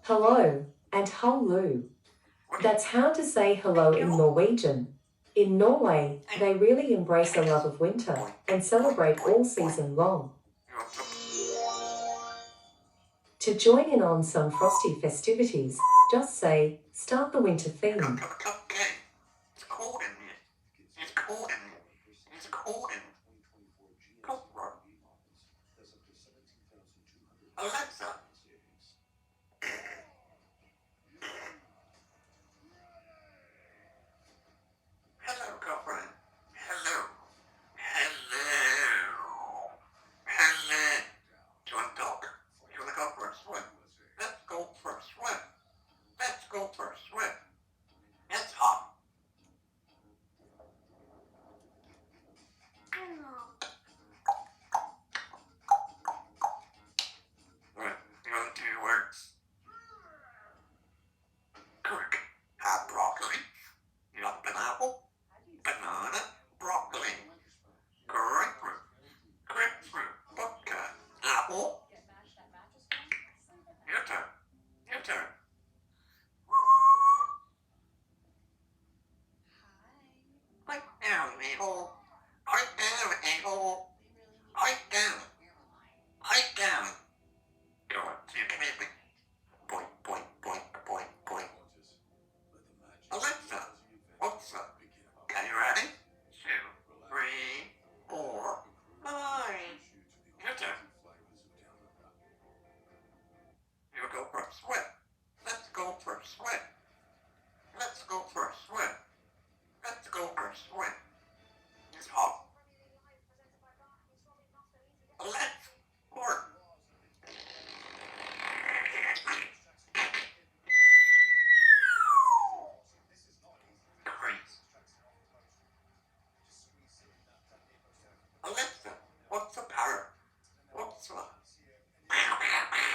Hello and hello. That's how to say hello in Norwegian. In Norway, they really embrace a love of winter and celebrate all season long. To join in on some frosty festivities, just say, start the winter theme.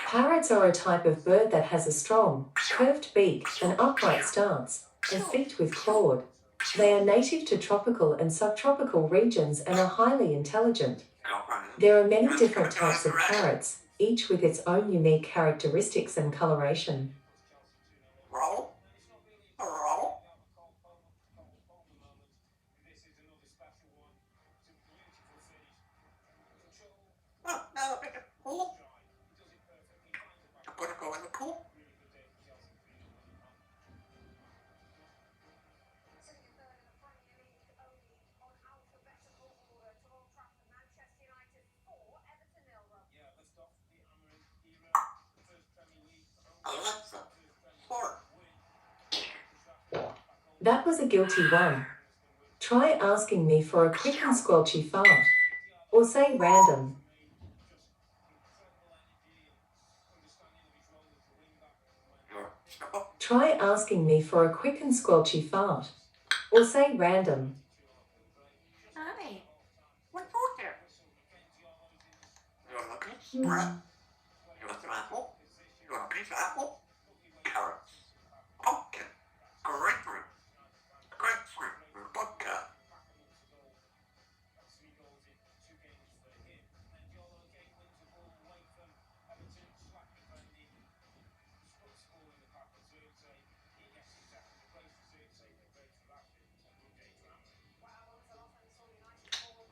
Parrots are a type of bird that has a strong, curved beak, an upright stance, and feet with clawed. They are native to tropical and subtropical regions and are highly intelligent. There are many different types of parrots, each with its own unique characteristics and coloration. That was a guilty one. Try asking me for a quick and squelchy fart. Or say random. Try asking me for a quick and squelchy fart. Or say random. Hi. What for? You want a piece? You want some apple? You want a piece of apple? Carrots. Pumpkin. Grapefruit. Grapefruit. Vodka.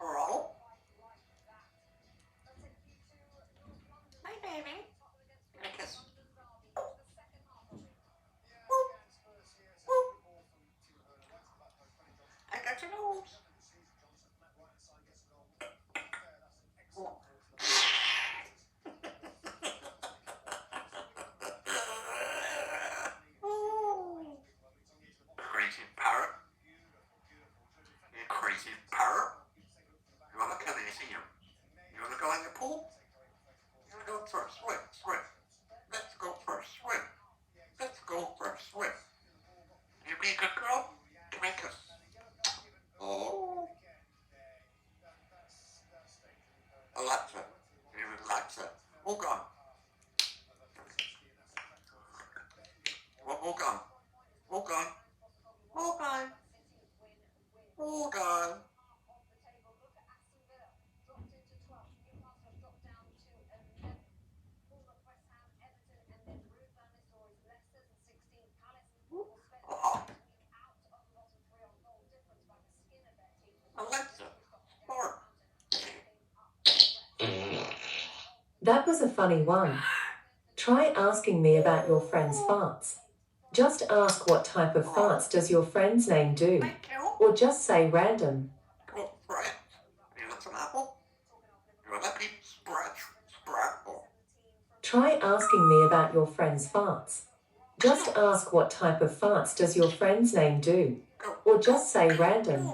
Roll. Hi, baby. Give me a kiss. I got your nose. Crazy parrot. You crazy parrot. You wanna come in and see you? You wanna go in the pool? You wanna go for a swim? Swim. Let's go for a swim. Let's go for a swim. You be a good girl? Give me a kiss. Oh. Alexa. You Alexa. Walk on. Walk on. Walk on. Walk on. Walk on. That was a funny one. Try asking me about your friend's farts. Just ask what type of farts does your friend's name do? Thank you. Or just say random. Cool, Brett. You want some apple? You want a piece? Apple. Try asking me about your friend's farts. Just ask what type of farts does your friend's name do? Or just say random.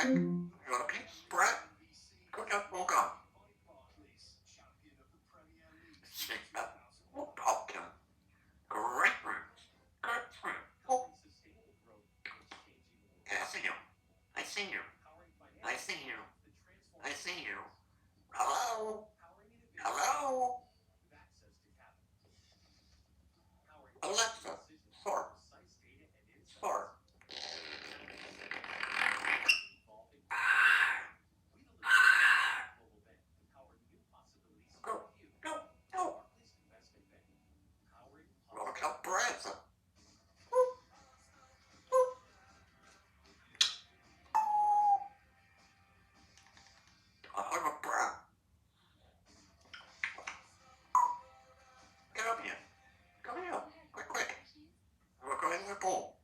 You want a piece? Brett? Go get more gum. Sheila. Pumpkin. Grapefruit. Oh. Yeah, I see you. I see you. I see you. I see you. Hello? Hello? Alexa, fart. Fart. Go, go, go. Roll up breath. I have a breath. Get up here. Come here. Quick, quick. We're going to the pool.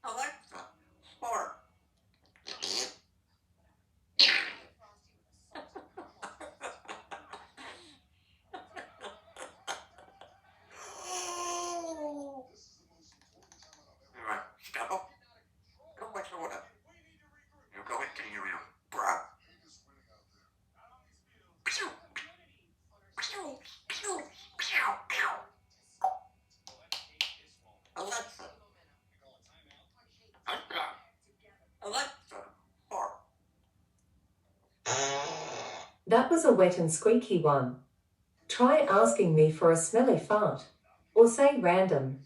Alexa, fart. Alright, step up. Go wet your water. You go into your bra. Pew! Pew! Pew! Pew! Pew! Alexa. Alexa, fart. That was a wet and squeaky one. Try asking me for a smelly fart. Or say random.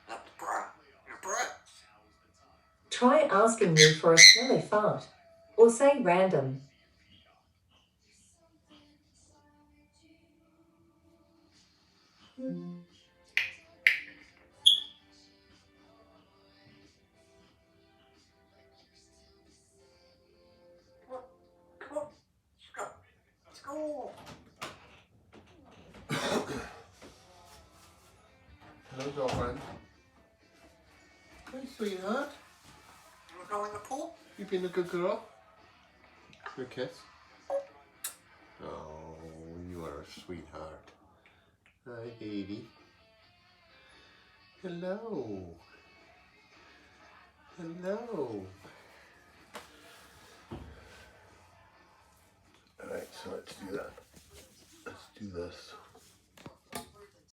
That's bra. Your breath. Try asking me for a smelly fart. Or say random. Come on. Let's go. Let's go. Hello, girlfriend. Hi, sweetheart. You wanna go in the pool? You been a good girl? Good kiss. Oh, you are a sweetheart. Hi, baby. Hello. Hello. Alright, so let's do that. Let's do this.